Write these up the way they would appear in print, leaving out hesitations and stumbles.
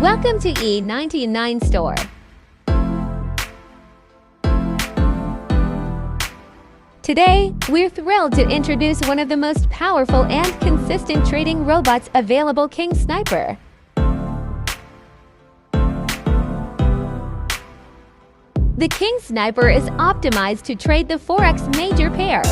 Welcome to E99 Store. Today, we're thrilled to introduce one of the most powerful and consistent trading robots available, King Sniper. The King Sniper is optimized to trade the Forex major pair.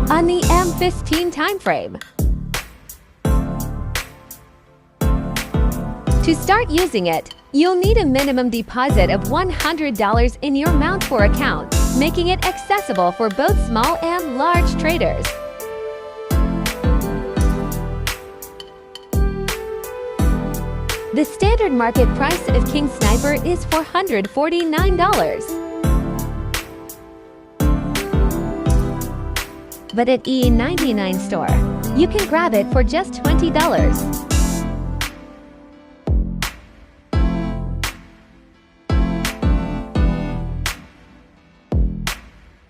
On the M15 timeframe. To start using it, you'll need a minimum deposit of $100 in your Mount 4 account, making it accessible for both small and large traders. The standard market price of King Sniper is $449. But at E99 Store, you can grab it for just $20.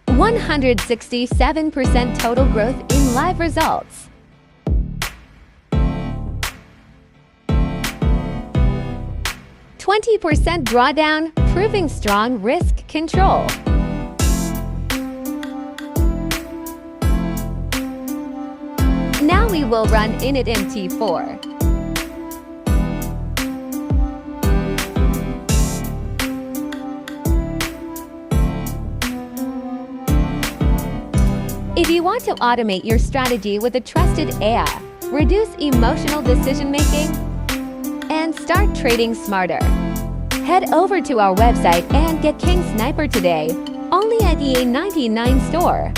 (167% total growth in live results). (20% drawdown, proving strong risk control). Now we will run Init MT4. If you want to automate your strategy with a trusted AI, reduce emotional decision-making, and start trading smarter, head over to our website and get King Sniper today, only at E99 Store.